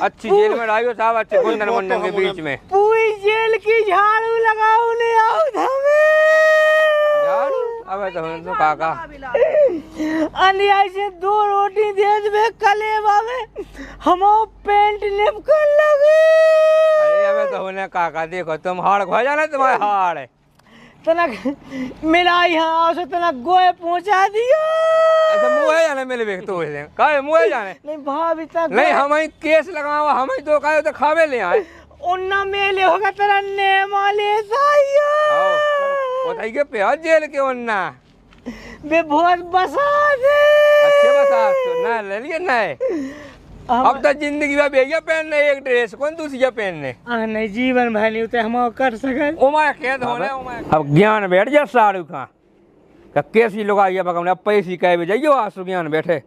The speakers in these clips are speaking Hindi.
अच्छी जेल में डालियो साहब, अच्छे गुंडन मुंडन के बीच में। पूरी जेल की झाड़ू लगाओ ले आओ झाड़ू अबे तो काका अलिया से 2 रोटी दे दे कलेवा में हम पेंट लिपकर लगे। अरे अबे तो होने काका देखो तुम हाड़ खो जाना, तुम्हारे हाड़ तनक मेरा यहाँ आओ से तनक गोए पहुंचा दियो। अच्छा मुँह जाने मिले बेक तो काहे मुँह जाने नहीं भाभी तक नहीं हमें केस लगावा, हमें तो काहे तो खावे ले आए उन्ना मेले होगा तेरा नेमा ले साइयो। बताइए के प्याज जेल के उन्ना बे बहुत बसा दे। अच्छे बसा तो ना ले लिए ना अब तो जिंदगी में भैया पहनने एक ड्रेस कौन दूसरी पहनने नहीं जीवन भाई नहीं उते हम कर सकल उमा खेत होने अब ज्ञान बैठ जा साड़ू खां का कैसी लोग आइए बगम अब पैसी कह भी जाइयो आंसू ज्ञान बैठे।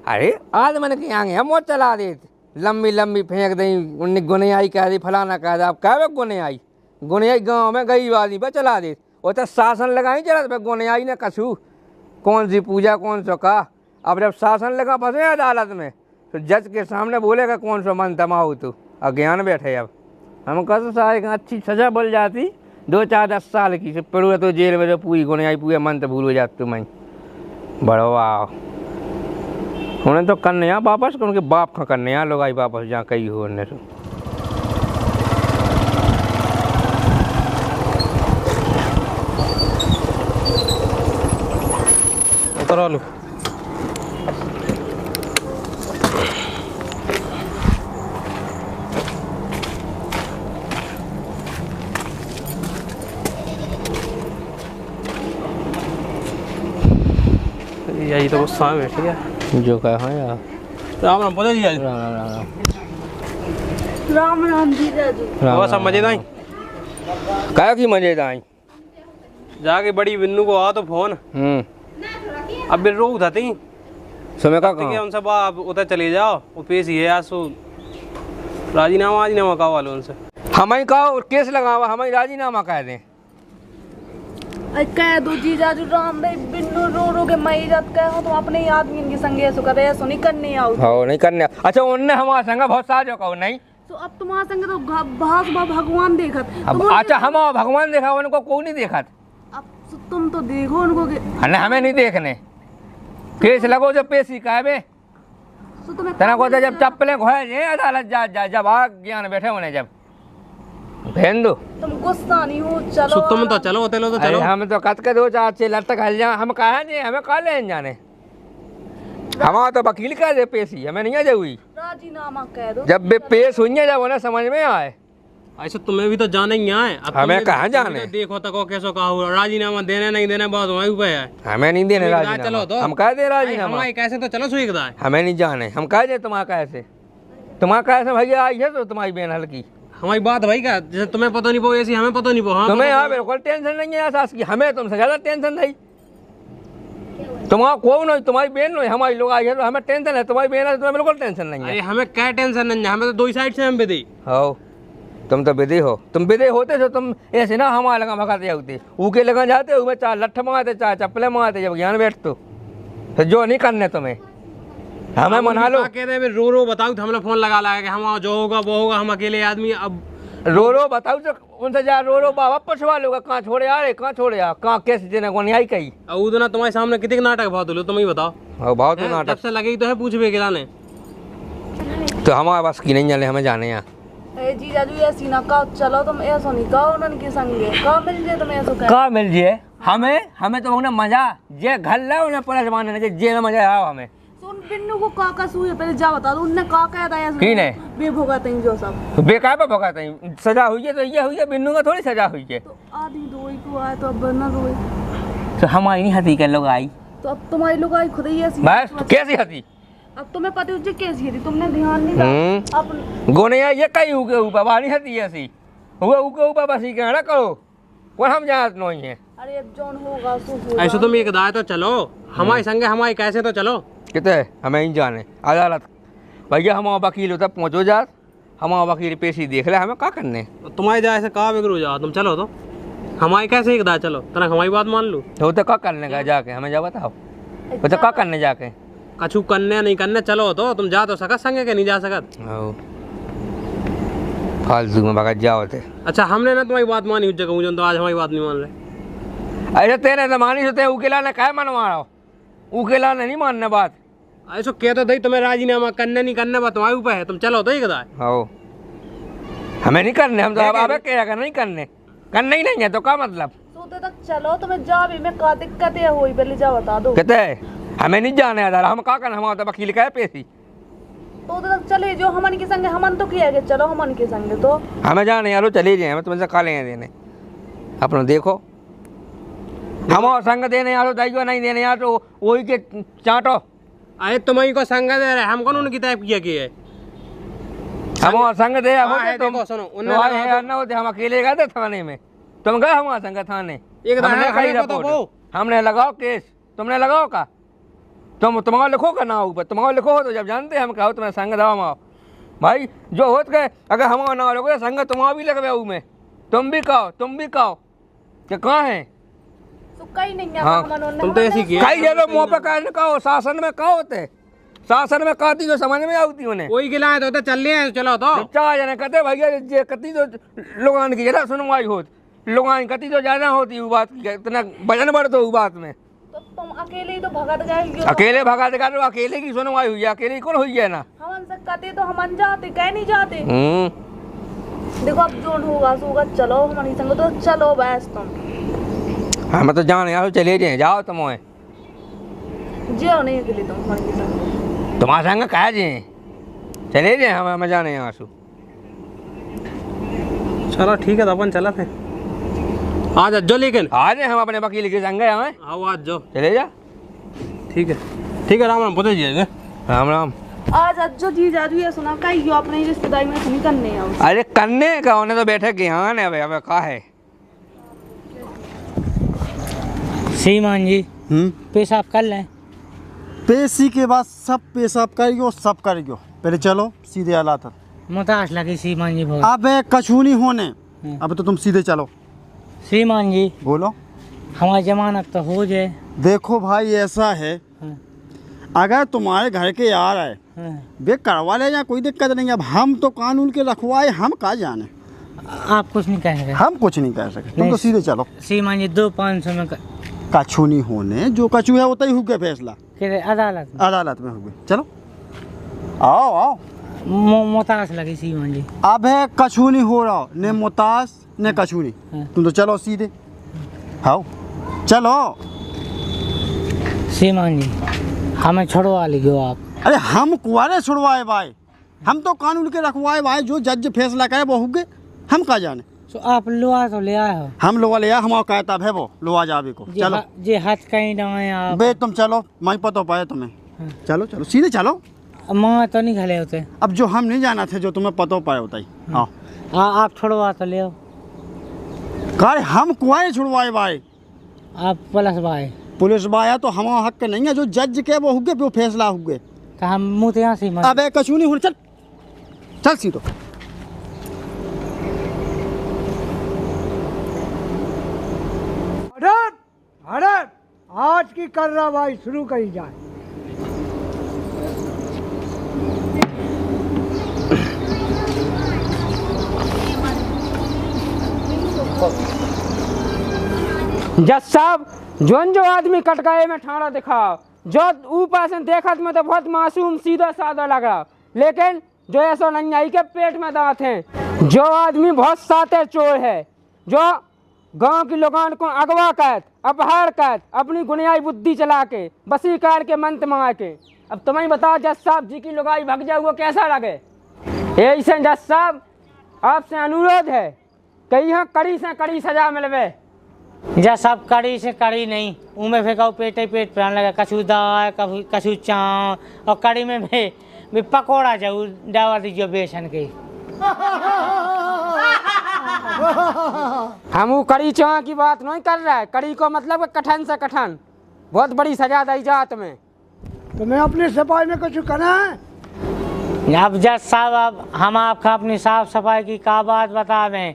अरे आज मैंने क्या गया मोट चला दे लंबी लंबी फेंक दी उन्हें गुने आई कह दी फलाना कह दी अब कह गुने आई गाँव में गई वाली पर चला दे वो तो शासन लगाई चला गुने आई ने कछू कौन सी पूजा कौन सा का। अब जब शासन लगा फंसे अदालत में तो जज के सामने बोलेगा कौन सा मन तमाऊ तू अज्ञान बैठे। अब हम कह सारे अच्छी सजा बोल जाती 2-4-10 साल की से पड़ुआ तो जेल में जो पूरी गुने आई पूरे मन तो भूल हो जाती मैं बड़ो वाह उन्हें तो करने यहाँ वापस उनके बाप का करने यहाँ लोग आई वापस जहाँ कहीं हो उन्हें तो उतरा लो। यही तो गुस्सा में बैठी है जो कहा है यार। राम राम बोले जी आज राम राम जीजा जी वो सब मजेदार क्या की मजेदार जाके बड़ी बिन्नू को आ तो फोन अब बिन रो उठाती समय का उनसे बाप उधर चले जाओ वो पेश ही है आज सो राजीनामा कहा वाले उनसे हमें कहो केस लगावा हमें राजीनामा कह दें कह दो जीजा जी राम भाई बिन्नू रो रो के मैं इज्जत कह हो तुम अपने ही आदमी इनके संगे ऐसा कर रहे नहीं करने आओ हो नहीं करने। अच्छा उनने हमारे संग बहुत साजो कहो नहीं तो अब तुम्हारे संगे तो भगवान देखत अब अच्छा हम भगवान देखा उनको कोई नहीं देखा अब तुम तो देखो उनको हमें नहीं देखने केस लगो जब पेशी कहबे तना को जब चप्पलें खोए जे अदालत जा जब आ ज्ञान बैठे होने जब भेन दो तुम गुस्सा नहीं हो चलो तुम तो चलो होते लो तो चलो हम तो कत के 2-4 से लट खा जा हम कहा नहीं हमें कहा ले जाने हमारा तो वकील कह दे पेशी हमें नहीं आ जाऊगी राजीनामा कह दो जब पेश हुई जब उन्हें समझ में आए ऐसा तुम्हें भी तो जाने ही आए हमें कहाँ जाने देखो तक कैसो कहा राजीनामा देने नहीं देने बहुत वही ऊपर है हमें नहीं देने राजीनामा चलो तो हम कह दे राजीनामा कैसे तो चलो सुईकदा हमें नहीं जाने हम कह दे तुम्हारा कैसे भैया आई है तो तुम्हारी बहन हल्की हमारी बात भाई का जैसे तुम्हें पता नहीं पो ऐसी हमें पता नहीं पो तुम्हें यहाँ बिल्कुल टेंशन नहीं है सास की हमें तुमसे ज्यादा टेंशन नहीं तुम्हारा कौन नहीं तुम्हारी बहन नहीं हमारी लोग आई है तो हमें टेंशन है तुम्हारी बहन है तुम्हें बिल्कुल टेंशन नहीं है। हमें क्या टेंशन नहीं है हमें तो 2 साइड से हम विधि हो तुम तो विधि हो तुम विधि होते हो तुम ऐसे ना हमारे लगा भगाते जाते ऊके लगा जाते हो 4 लट्ठ मंगाते 4 चप्पलें मंगाते जब ज्ञान बैठ तो जो नहीं करने तुम्हें हमें मना लो कहते हैं रो बताओ हमने फोन लगा कि हम जो होगा वो होगा हम अकेले आदमी अब रो बताओ तो उनसे जा रो बाबा पछवा लोग कहाँ छोड़े आ रहे कहाँ छोड़े आ कहाँ कैसे देने को नहीं आई कही उतना तुम्हारे सामने कितने नाटक बहुत लो तुम ही बताओ बहुत नाटक से लगे तो है पूछबे गिलाने तो हमारे बस की नहीं जाने हमें जाने यहाँ जीजा जी ऐसी ना कहो चलो तुम ऐसा नहीं कहो उनके संगे कहो मिल जाए तुम ऐसा कहाँ मिल जाए हमें तो उन्हें मजा जे घर ले उन्हें पुलिस मारने जे में मजा आओ हमें सुन बिन्नू को काका सुई पहले जा बता दो उनने का कह दिया की ने बेभोगाते हैं जो सब तो बेकार पे भगाते हैं सजा हुई है तो ये हुई है बिन्नू का थोड़ी सजा हुई है तो आदमी रोई को आए तो अब ना रोए तो हमारी नहीं हती के लोग आई तो अब तुम्हारी लोग आई खुद ही ऐसी बस तो कैसी हती अब तुम्हें पता है कैसी थी तुमने ध्यान नहीं दिया अब गोने ये कई उके ऊपर बानी हती ऐसी हुए उके ऊपर बस ही कहना करो वो हम जानत नहीं है। अरे अब जौन होगा सो होगा ऐसे तुम एक दाए तो चलो हमारे संगे हमारे कैसे तो चलो कितने हमें ही जाने अदालत भैया हम वकील होता पहुँचो जा हम वकील पेशी देख ले हमें क्या करने तुम्हारे जाए से कहा बिगड़ो जाओ तुम चलो तो हमारे कैसे एक दाए चलो तना हमारी बात मान लो तो क्या करने का जाके हमें जा बताओ तो क्या करने जाके कछु करने नहीं करने चलो तो तुम जा तो सकत संगे के नहीं जा सकत। आओ फालतू में भगत जाओ थे। अच्छा हमने ना तुम्हारी बात मानी उस जगह मुझे तो आज हमारी बात नहीं मान रहे। अरे तेरे तो मानी होते उकेला ने काय मनवा रहा हो, उकेला ने नहीं मानने बात। ऐसा कह तो दई तुम्हें राजीनामा करने नहीं करने बात तुम्हारे ऊपर है, तुम चलो तो ही कदा आओ हमें नहीं करने, हम तो अब क्या करना, नहीं करने, करना ही नहीं है तो क्या मतलब। सोते तक चलो तुम्हें जा भी मैं का दिक्कत है हुई पहले जा बता दो। कहते हमें नहीं जाने आधार, हम क्या करना, हम तो वकील का है पेशी। तो तक चले जो हमन के संगे हमन तो किया गया, चलो हमन के संगे तो हमें जाने यारो चले जाए, हमें तुमसे खा लेंगे देने अपना देखो। हम और संग देने यारो दाइयो नहीं देने यार तो वही के चाटो। अरे तुम्हारी को संग दे रहे हम कौन उनकी टाइप किया कि है हम और संग दे हाँ, तुम देखो, सुनो, उन्हें तुम्हारे लगा यहाँ ना होते, हम अकेले गए थे थाने में, तुम गए हमारे संग थाने, एक तो हमने है, कही खड़े को तो रिपोर्ट, वो। हमने लगाओ केस, तुमने लगाओ का, तुम्हारा लिखो का ना ऊपर, तुम्हारा लिखो हो तो जब जानते हैं हम कहो तुम्हें संग दवा माओ भाई जो होत गए। अगर हमारा ना लोगे संग तुम्हारा भी लगवे में, तुम भी कहो कि कहाँ है। सुक्का ही नहीं है हाँ, हमन तुम तो ऐसी किया कई जगह मुँह पे कहने कहो, शासन में कहो होते, शासन में कहती जो समझ में आती उन्हें कोई गिलाए तो चल रहे चलो तो चार जने कहते भैया जे कती तो लोगान की ज्यादा सुनवाई होत, लोगान कती तो ज्यादा होती वो बात की, इतना वजन बढ़ तो बात में। तो तुम अकेले ही तो भगत गए अकेले भगा देगा तो अकेले की सुनवाई हुई है, अकेले कौन हुई है ना। हमन से कहते तो हमन जाते कह नहीं जाते। देखो अब जो होगा सोगा चलो हमारी संग तो चलो बस तुम। हम तो जाने यार चले जाए, जाओ तुम जियो नहीं अकेले तुम हमारे संग। तुम्हारे संग कहा जाए, चले जाए हम जाने यहाँ से। चलो ठीक है तो अपन चला थे आज जो लेकिन आ जाए हम अपने वकील के संग हमें, आओ आज जो चले जा। ठीक है राम राम पहुँच जाइए। राम राम। आज अज्जो जी जादू ये सुना का यो अपने रिश्तेदारी में नहीं करने आओ। अरे करने का उन्हें तो बैठे के यहाँ ने अब कहा है। श्रीमान जी पेशाब कर लें। पेशी के बाद सब पेशाब करियो, सब करियो, पहले चलो सीधे आला था। मुताश लगी श्रीमान जी बहुत। अब कछु नहीं होने, अब तो तुम सीधे चलो। श्रीमान जी बोलो। हमारी जमानत तो हो जाए। देखो भाई ऐसा है, अगर तुम्हारे घर के यार है वे करवा ले या कोई दिक्कत नहीं। अब हम तो कानून के रखवाए, हम कहाँ जाने, आप कुछ नहीं कह सकते। हम कुछ नहीं कह सकते, तुम तो सीधे चलो। श्रीमान जी 2-500 में कछु नहीं होने, जो कछु है वो ही हो गया फैसला, अदालत में हो गया। चलो आओ आओ। मुताश लगी श्रीमान जी। अब है कछु नहीं हो रहा, ने मुतास ने कछु नहीं, तुम तो चलो सीधे। आओ चलो। श्रीमान जी हमें छुड़वा लीजिए आप। अरे हम कुआरे छुड़वाए भाई, हम तो कानून के रखवाए भाई, जो जज फैसला करे वो हो गए, हम कहाँ जाने। तो आप लोहा तो ले आए हो। हम लोहा ले आए, हमारा कहता है वो लोहा जावे को। चलो जे हाथ कहीं डाए आप। बे तुम चलो, मैं पता पाए तुम्हें। चलो चलो सीधे चलो। माँ तो नहीं खले होते। अब जो हम नहीं जाना थे, जो तुम्हें पता पाए होता ही। आओ आप छुड़वा तो ले आओ। कह हम कुआरे छुड़वाए भाई, आप पुलिस भाई। पुलिस बाया तो हमारा हक नहीं है, जो जज के वो हो गए, वो फैसला हो गए। तो हम मुँह यहाँ से अब कछु नहीं होना, चल चल सीधो। हड़प आज की कार्रवाई शुरू करी जाए। जज साहब जो आदमी कटकाए में ठाड़ा दिखाओ, जो ऊपर से देखत में तो बहुत मासूम सीधा साधा लग रहा, लेकिन जो ऐसा नंगाई के पेट में दांत हैं। जो आदमी बहुत साते चोर है, जो गांव की लोगों को अगवा कर अपहार कर अपनी गुनियाई बुद्धि चला के वसीकार के मंत्र मार के। अब तुम्हें बताओ जज साहब जी की लुगाई भग जाए वो कैसा लगे। ऐसे जज साहब आपसे अनुरोध है कि यहाँ कड़ी से कड़ी सजा मिलवे। जज साहब कड़ी से कड़ी नहीं, उमें फेंका पेट ही पेट प्राण लगा, कछु दाल कछु चाव और कड़ी में भी पकौड़ा जाऊ डावा दीजिए बेसन के। हम वो कड़ी चाव की बात नहीं कर रहा है, कड़ी को मतलब कठिन से कठिन बहुत बड़ी सजा दी जात में। तुम्हें अपनी सफाई में कुछ करना है। अब जज साहब अब हम आपको अपनी साफ सफाई की का बात बता दें।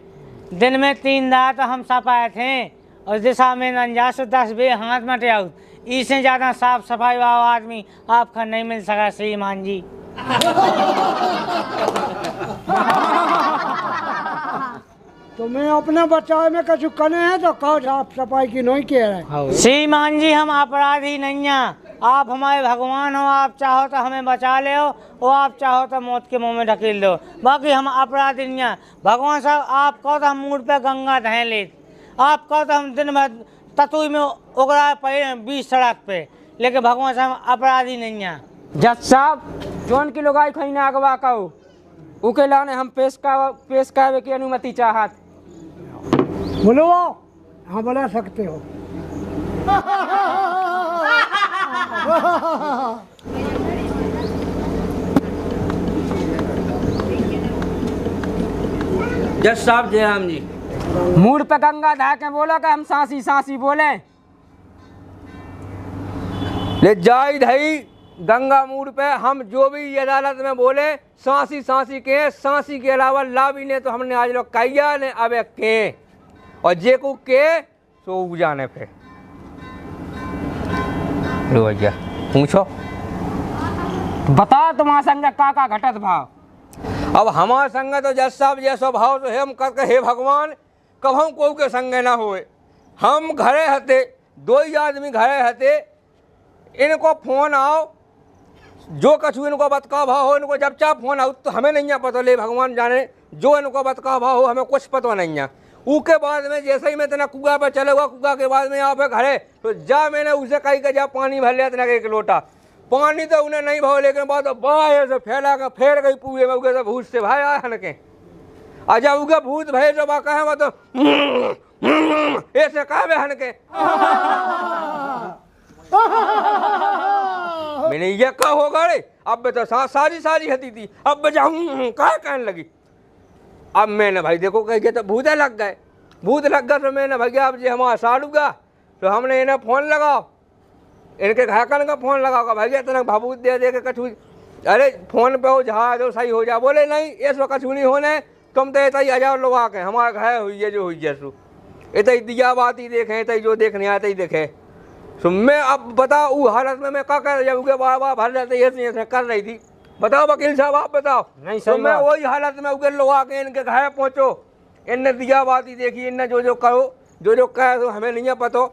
दिन में 3 दांत हम सफाए थे और दिशा में नंजास 10 बे हाथ में टेऊ इससे ज़्यादा साफ सफाई वाला आदमी आपका नहीं मिल सका श्रीमान जी। तो मैं अपने बचाव में कछु कने हैं तो कहो साफ सफाई की नहीं कह रहे। श्रीमान जी हम अपराधी नहीं हैं, आप हमारे भगवान हो, आप चाहो तो हमें बचा ले हो और आप चाहो तो मौत के मुंह में ढकेल दो, बाकी हम अपराधी नहीं हैं। भगवान साहब आप कहो तो हम मूड पे गंगा दहें ले, आप कहो तो हम दिन भर ततुई में उगड़ा पड़े 20 सड़क पे, लेकिन भगवान साहब अपराधी नहीं हैं। जज साहब जोन की लोगाई खई ना अगवा कहो उके लाने हम पेश कावे की अनुमति चाहत। बोलो हाँ बोला सकते हो। जज साहब जय राम जी। मूड पे गंगा धा के बोला कि हम सांसी सांसी बोले। ले जाई धई गंगा मूड पे हम जो भी ये अदालत में बोले सांसी सांसी के, सांसी के अलावा लाभी ने तो हमने आज लोग कैया ने अब के और जे को के सो उजाने पे लो भैया पूछो बता तुम्हारा संग का घटत भाव। अब हमारा संग तो जज साहब जैसा भाव तो हम करके हे भगवान कब हम को के संग ना होए। हम घरे हते 2 ही आदमी घरे हते, इनको फोन आओ जो कछु इनको बतका भाव हो, इनको जब चाह फोन आओ तो हमें नहीं पता, ले भगवान जाने जो इनको बतका भाव हो हमें कुछ पता नहीं है। उसके बाद में जैसे ही मैं तना कुआ पर चले हुआ, कुआ के बाद में यहाँ पे घरे तो जा मैंने उसे कही कि जा पानी भर लिया तना 1 लोटा पानी, तो उन्हें नहीं भाव, लेकिन बाद बाहर से फैला कर फेर गई पूरे में उगे भूत से भाई आया हन के अजा उगे भूत भय जो बा कहे तो ऐसे कहे हन के मैंने ये कहा होगा रे अब तो सारी हती थी, अब जाऊँ कहा कहने लगी। अब मैंने भाई देखो कह तो भूत लग गए तो मैंने भैया अब जी हमारा साड़ूगा तो हमने इन्हें फ़ोन लगाओ, इनके घाकन का फ़ोन लगाओ भैया तेना भाबूत दे के कछु, अरे फ़ोन पे हो जा दो सही हो जा, बोले नहीं इस वक्त कछु नहीं होने, तुम तो इतना ही 1000 लोग आके हमारे घर हुई है जो हुई है सु इतना ही दिया बात ही देखें, इतना जो देखने आते ही देखे। तो मैं अब बताओ वो हालत में मैं क्या कर जब उनके बाबा भर जाते ऐसे कर रही थी, बताओ वकील साहब आप बताओ। नहीं तो मैं वही हालत में उगे लोग आके इनके घर पहुँचो, इनने दिया बात ही देखी, इनने जो करो जो कहे तो हमें नहीं पता।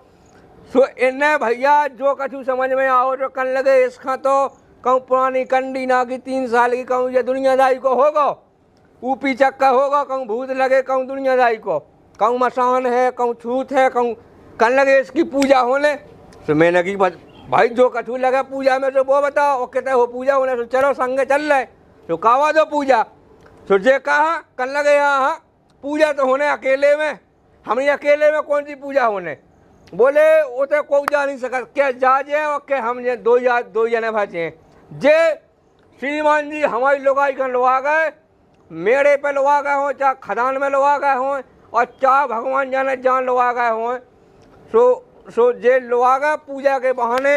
सो इनने भैया जो कछु समझ में आओ जो कर लगे इसका तो कहूँ पुरानी कंडी ना की 3 साल की कहूँ ये दुनियादारी को होगा, ऊपी चक्का होगा, कहूँ भूत लगे कहूँ दुनियादारी को, कहूँ मसान है कहूँ छूत है, कहूँ कर लगे इसकी पूजा होने। तो मैंने की भाई जो कछु लगा पूजा में तो वो बताओ, वो कहते हो पूजा होने तो चलो संगे चल रहे तो कावा दो पूजा। तो जे कहा कर लगे यहाँ पूजा तो होने अकेले में, हमें अकेले में कौन सी पूजा होने, बोले वो तो कोई जा नहीं सका क्या जा जे और क्या हम जे 2 जने बचे जे श्रीमान जी हमारी लोगाई का लोआ गए, मेड़े पे लोआ गए हों, चाहे खदान में लोआ गए हों और चाहे भगवान जाने जान लोआ गए हों। सो जे लोआ गए पूजा के बहाने,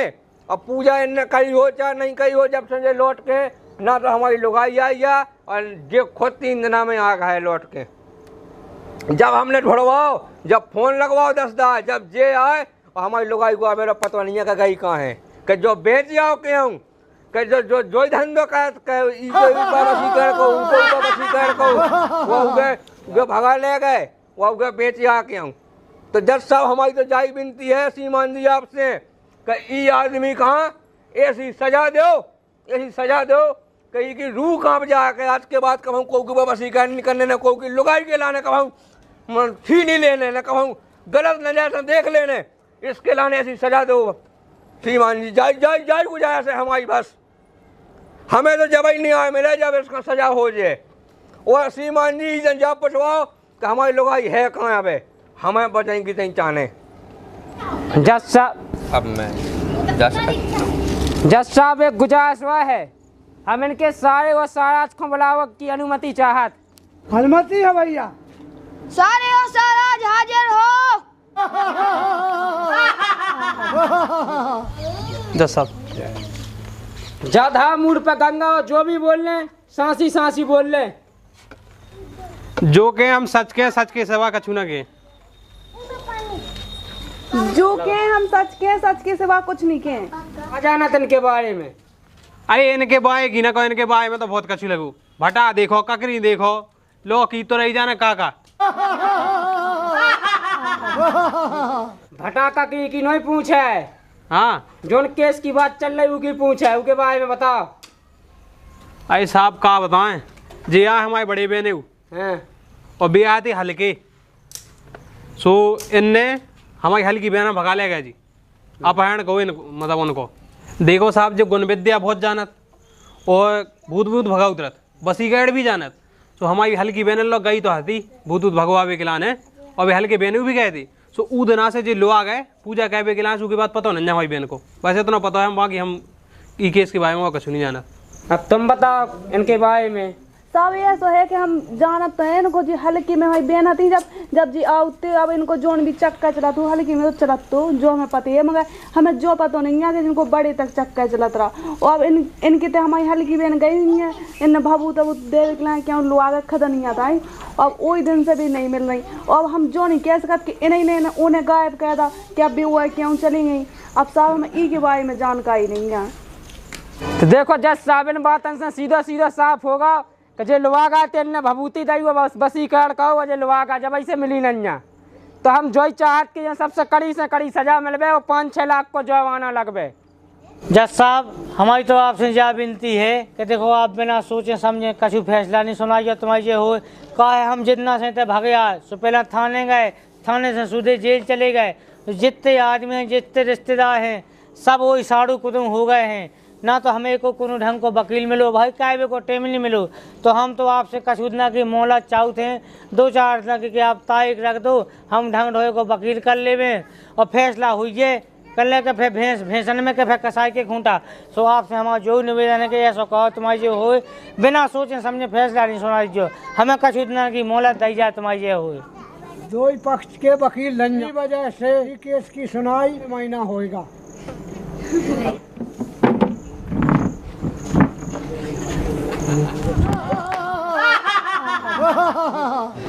अब पूजा इनने कही हो चाहे नहीं कही हो, जब संजय लौट के ना तो हमारी लोगाई आई है और जे खुद 3 दिना में आ गए लौट के। जब हमने ढूंढवाओ, जब फ़ोन लगवाओ 10 दार, जब जे आए और हमारी लोगाई को मेरा पता नहीं है कि गई कहाँ है, कि जो बेच जाओ के हूँ कि जो धंधो वो भगा ले गए वो उगे बेच आ के हूँ। तो जज साहब हमारी तो जाई विनती है श्रीमान जी आपसे कि ये आदमी कहाँ ऐसी सजा दो कि की रूह काँप जाके आज के बाद कहूँ को वसीकरण करने न को की लुगाई के लाने कहूँ फी नहीं लेने न कहूँ गलत नजर से देख लेने, इसके लाने ऐसी सजा दो श्रीमान जी। जाई गुजारिश है हमारी, बस हमें तो जब ही नहीं आए मिले जब इसका सजा हो जाए। और श्रीमान जी जब पूछवाओ कि हमारी लुगाई है कहाँ अब हमें बचाएंगी तहीं चाहने। जज साहब अब मैं जज साहब एक गुजारिश हुआ है, हम इनके सारे और साराज को बुलाव की अनुमति चाहत। अनुमति है भैया, सारे और साराज हाजिर हो। जज साहब ज्यादा मूड पे गंगा और जो भी बोल लें सांसी सांसी बोल लें। जो के हम सच के सिवा कछु ना के। जो के हम सच के, सच के सिवा कुछ नहीं के। अजानत इनके बारे में। अरे इनके बाय की ना को इनके बाय में तो बहुत कछु लगू। भटा देखो, ककरी देखो, लो की तो रही जाना काका। भटा का की नहीं पूछे। हाँ जोन केस की बात चल रही उकी पूछे, उके बारे में बताओ। अरे साहब का बताएं, जी यहाँ हमारे बड़े बहने हैं और बे आए थे हल्के, सो इनने हमारी हल्की बहना भगा ले गया जी। अपहरण को मतलब उनको देखो साहब, जो गुण विद्या बहुत जानत और भूत भूत भगा उतरत, बसीगढ़ भी जानत। तो हमारी हल्की बहन लोग गई तो हती भूत भूत भगवावे के लाने, और वे हल्के बहने भी गए थे। सो ऊ दिना से जो लो आ गए पूजा कहवे के लाने, उसके बाद पता नहीं हमारी बहन को, वैसे इतना पता है बाकी हम ई केस के बारे में कुछ नहीं जाना। अब तुम बताओ इनके बारे में। सब ऐसा है कि हम जानत तो है इनको जी हल्की में भाई बहन थी, जब जी आते अब इनको जोन भी चक्का चला तो हल्की में तो चलत तो जो हमें पता है, मगर हमें जो पता नहीं है कि इनको बड़े तक चक्का चलत रहा। और अब इनकी तो हमारी हल्की बहन गई नहीं है, इन भाबू तब देव के क्यों लो आगे खदा नहीं आता है, अब वही दिन से भी नहीं मिल रही। और हम जो नहीं कह सकते कि इन्हें ने उन्हें गायब कह दा कि अब भी वो है क्यों चली गई। अब साहब हमें ई के बारे में जानकारी नहीं है। तो देखो जज साहब इन बातन से सीधा सीधा साफ होगा कि जे लुआगा तेल भभूति दई वो बसी कर कहो जे लुआगा जब ऐसे मिली नन्या, तो हम जो चाहत कि सबसे कड़ी से कड़ी सजा मिलबे और 5-6 लाख को जुर्माना लगबे। जज साहब हमारी तो आपसे यह विनती है कि देखो आप बिना सोचे समझे कछु फैसला नहीं सुनाइए। तुम्हारी ये हो कहा है हम जितना से भागे आए, सो पहला थाने गए, थाने से सीधे जेल चले गए। तो जितने आदमी हैं, जितने रिश्तेदार हैं, सब वही साड़ू कुतुम हो गए हैं। ना तो हमें को कोनो ढंग को वकील मिलो भाई, कायबे को टेम नहीं मिलो। तो हम तो आपसे कसूदना की मोहलत चाहते हैं, 2-4 दिन की आप तारीख रख दो, हम ढंग ढोए को वकील कर लेवे और फैसला हुई कर ले के फिर भैंसन में के फिर कसाई के खूंटा। सो आपसे हमारा जो निवेदन है कि ऐसा कहो तुम्हारी जो हो बिना सोचे समझे फैसला नहीं सुना दीजिए, हमें कसूदना की मोहलत दी जाए तुम्हारी ये हो। दो ही पक्ष के वकील लड़ने की वजह से केस की सुनाई महीना होएगा।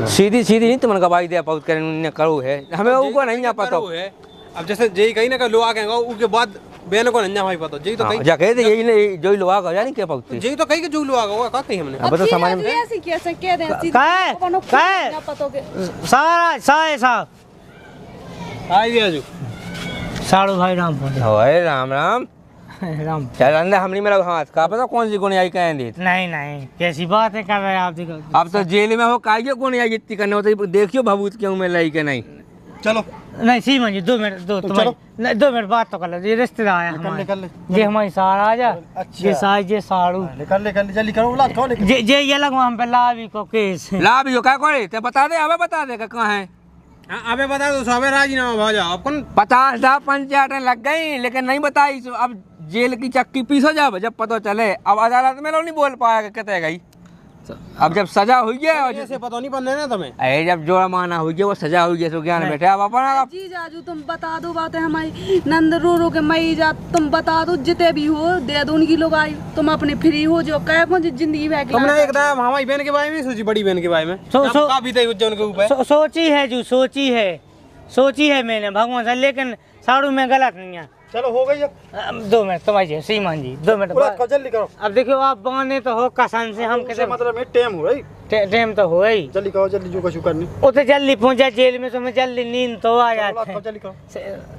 सीधी सीधी नहीं तुमने गवाही दिया बहुत करने करो है, हमें ऊपर नहीं पता है। अब जैसे जेई कहीं ना कहीं लो आ गए उसके बाद बहन को नहीं भाई पता, जेई तो कहीं जा कह दे यही नहीं जो लोग आ गया नहीं क्या पहुंचते जेई तो कहीं के जो लो आ गया का कहीं हमने अब तो समाज में ऐसी कैसे कह रहे हैं सारा साहब आई गया जो साड़ू भाई राम ओए राम राम राम। चल अंदर हमने मेरा हाथ का पता कौन सी गुनियाई कह दी। नहीं कैसी बात है कर रहे हैं आप। देखो अब तो जेल में हो काहे गुनियाई इतनी करने होती, देखियो भभूत क्यों में लाई के नहीं। चलो नहीं सी मंजी 2 मिनट दो तुम्हारी 2 मिनट बात तो कर ले, ये रिश्तेदार है हमारे, ये हमारी सारा आ जा। ये साज ये साड़ू कर ले जल्दी करो बुला कौन ये लगवा हम पे लावी को केस ला भी हो क्या करे ते बता दे, हमें बता दे कहाँ है। अबे बता दो सबे राजीनामा भाजा अपन 50 पंचायत लग गई लेकिन नहीं बताई। अब जेल की चक्की पीछो जब पता चले, अब अदालत में लोग नहीं बोल पाएगा कहते गई। अब जब सजा हुई है और जैसे पता नहीं बनने ना तुम्हें, अरे जब जुर्माना हुई है वो सजा हुई है तो ज्ञान बैठे। अब अपना जी जाजू तुम बता दो बातें हमारी नंद रो के मई जा, तुम बता दो जितने भी हो दे दो उनकी लोग आई, तुम अपने फ्री हो जो कह जिंदगी में तुमने एकदम हमारी बहन के बारे में सोची, बड़ी बहन के बारे में काफी तय उनके ऊपर सोची है जो सोची है मैंने भगवान से, लेकिन साड़ू में गलत नहीं है। चलो हो गई। 2 मिनट तुम्हारी सीमान जी 2 मिनट जल्दी करो। अब देखो आप बने तो हो कसम से हम कहते मतलब में टाइम हो रही, टाइम तो हो ही जल्दी करो जल्दी जो कुछ करनी उसे जल्दी पहुंचा जेल में, तो मैं जल्दी नींद तो आ जाते हैं। जल्दी करो।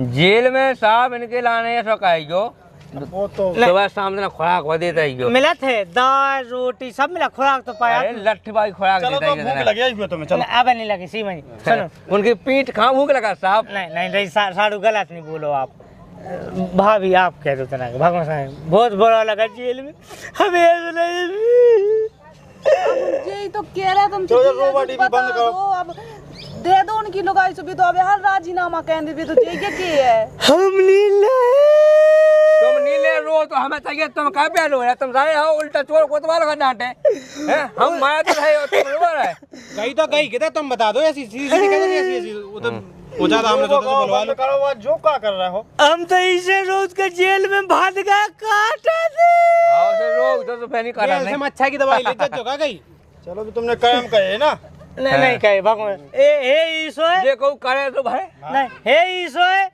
जेल में साहब इनके लाने सो कहो वो तो सुबह शाम दिन खुराक वो देता ही मिला थे दाल रोटी सब मिला, खुराक तो पाया। लट्ठी बाई खुराक चलो तो भूख लगी है तुम्हें। चलो अब नहीं लगी सीमा जी सुनो, उनकी पीठ खा भूख लगा साहब। नहीं साड़ू गलत नहीं बोलो आप, भाभी आप कह दो तना भगवान साहब बहुत बुरा लगा जेल में हमें यही तो कह रहे तुम बंद करो। अब दे दो उनकी लुगाई सुबह तो अब हर राजीनामा कहने भी तो यही क्या है। हम तुम नीले रो तो हमें चाहिए, तुम कहाँ पे रो रहे, तुम सारे हो उल्टा चोर कोतवाल का डांटे हैं, हम माया तो है तुम रो रहे। गई तो गई कहते तुम बता दो ऐसी सीधी ऐसी वो तो हो जाता हमने तो बुलवा लो करो। वो जो क्या कर रहे हो, हम तो इसे रोज के जेल में भाग गया काटा थे। आओ से रोक दो तो फैनी कर रहा से मच्छा की दवाई ले जो का गई। चलो भी तुमने कायम कहे ना। नहीं कहे भगवान ए ईश्वर देखो करे तो भाई नहीं हे ईश्वर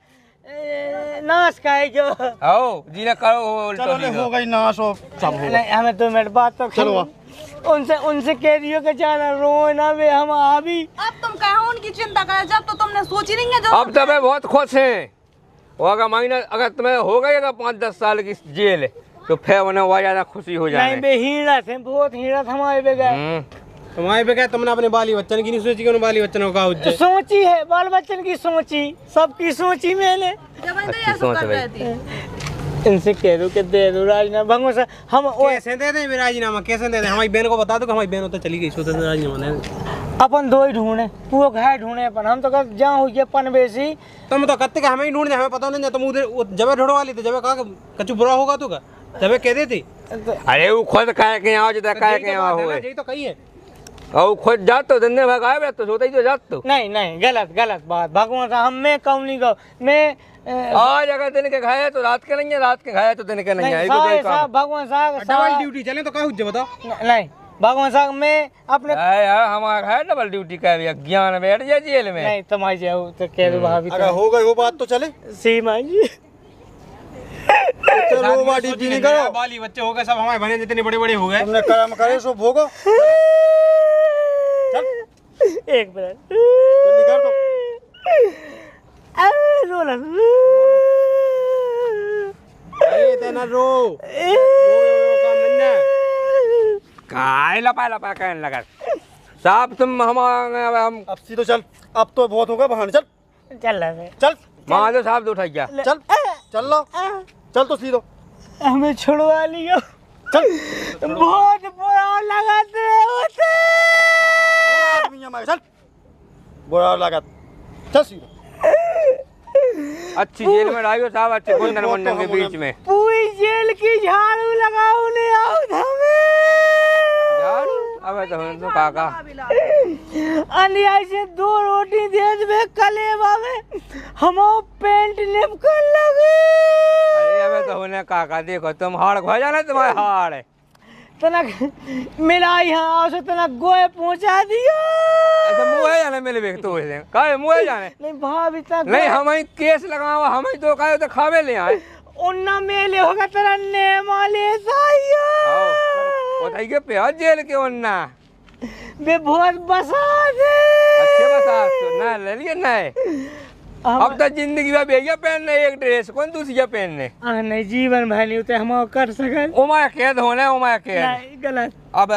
नाश का है जो आओ जी ने करो उल्टो चलो ले, सीधो। हो गई नाश और सब हो गया। नहीं हमें 2 मिनट बात तो चलो उनसे कह दियो कि जाना रो ना वे हम अभी अब तुम कहो उनकी चिंता करे जब तो तुमने सोची नहीं है जो अब तो मैं बहुत खुश हैं। और अगर महीना अगर तुम्हें हो गई अगर 5-10 साल की जेल तो फिर उन्हें वह ज्यादा खुशी हो नहीं जाए। बे हीरा थे बहुत हीरा था हमारे पे गए तुम्हारे पे क्या तुमने अपने बाली बच्चन की नहीं सोची कि उन बाली बच्चन को कहा उज्जै सोची है बाल बच्चन की सोची सबकी सोची मैंने जब तो अच्छी ऐसा सोच कर भाई। रहे थे इनसे कह दो कि दे दो राजना भंगो से हम कैसे दे दें राजीनामा कैसे दे दें हमारी बहन को बता दो कि हमारी बहन तो चली गई स्वतंत्र राजीनामा देने अपन 2 ही ढूंढे पूरा घर ढूंढे अपन हम तो कब जहाँ हुई पन बेसी तुम तो कहते कि हमें ही ढूंढने हमें पता नहीं तुम उधर जब ढूंढवा ली थी जब कहा कछु बुरा होगा तो का जब कह देती अरे वो खुद कह के आओ जितना कह के आओ हुए यही तो कही है और खुद जात तो धंधे भगाए तो सोता ही तो जात तो नहीं नहीं गलत बात भगवान साहब मैं कहूँ नहीं कहूँ मैं आज अगर दिन के खाए तो रात के नहीं है रात के खाए तो दिन के नहीं है। नहीं, ये तो साहब भगवान साहब डबल ड्यूटी चले तो कहा उज्जै बताओ नहीं भगवान साहब मैं अपने यार हमारा है डबल ड्यूटी का भी ज्ञान बैठ जाए जेल में। नहीं तुम्हारी जाओ तो कह दो भाभी अगर हो गई वो बात तो चले सीमा जी चलो वो बात ड्यूटी नहीं करो। बाली बच्चे हो गए सब हमारे बहने जितने बड़े बड़े हो गए तुमने कर्म करे सो भोगो। एक मिनट जल्दी कर दो। रोला अरे तेना रो काय लपा कहने लगा साहब तुम हम अब सीधो चल अब तो बहुत होगा बहाने चल चल रहा है चल महादेव साहब तो उठा गया। चल चल लो चल तो सीधो हमें छुड़वा लियो चल बहुत बुरा लगाते होते आदमी हमारे चल बुरा लगा चल सीधो अच्छी जेल में डालियो साहब अच्छे कुंदन मुंडन के बीच में पूरी जेल की झाड़ू लगाओ ले आओ हमें यार अब तो काका अन्याय से 2 रोटी दे दे कलेवा में हम पेंट निपकन लगे अरे अब तो होने काका देखो तुम हाड़ खो जाना तुम्हारे हाड़ है तना मिला यहाँ आओ से तना गोए पहुंचा दियो ऐसे मुँह है जाने मिले बेख तो कहे मुँह है जाने नहीं भाभी तक नहीं हमें केस लगावा हमें तो कहे तो खावे ले आए उन्ना मेले होगा तेरा नेमा ले साइयो बताइए के पे जेल के उन्ना बे बहुत बसा दे अच्छे बसा तो ना ले लिए ना अब तो जिंदगी में भैया पहनने एक ड्रेस कौन दूसरी पहनने नहीं जीवन भाई उते हम कर सकन उमा कैद होने उमा कैद नहीं गलत अब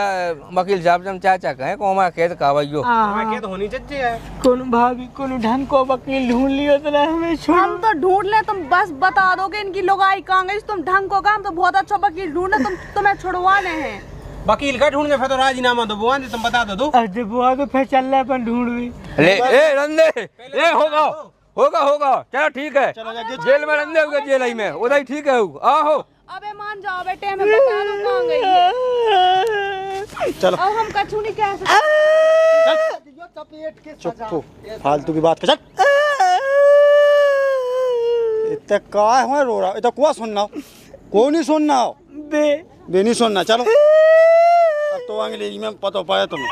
वकील साहब जब चाचा कहे को उमा कैद कहवाइयो हमें तो होनी चाहिए कौन भाभी कौन ढंग को वकील ढूंढ लियो तो हमें छोड़ हम तो ढूंढ ले तुम बस बता दोगे इनकी लुगाई कहाँ गई तुम ढंग को काम तो बहुत अच्छा वकील ढूंढे तुम्हें छुड़वाने हैं वकील का ढूंढने फिर तो राजीनामा दो बुआ तुम बता दो अरे बुआ तो फिर चल रहा अपन ढूंढ भी ले ए रंदे ए होगा चलो ठीक है जेल में रंदे होगा जेल ही में उधर ठीक है आहो अबे मान जाओ बेटे हमें बता दो कहाँ गई है चलो अब हम कछु नहीं कह सकते चुप हो फालतू की बात कर चल इतना का है रो रहा इतना कुआ सुनना को नहीं सुनना बे नहीं सुनना चलो अब तो अंग्रेजी में पता पाया तुम्हें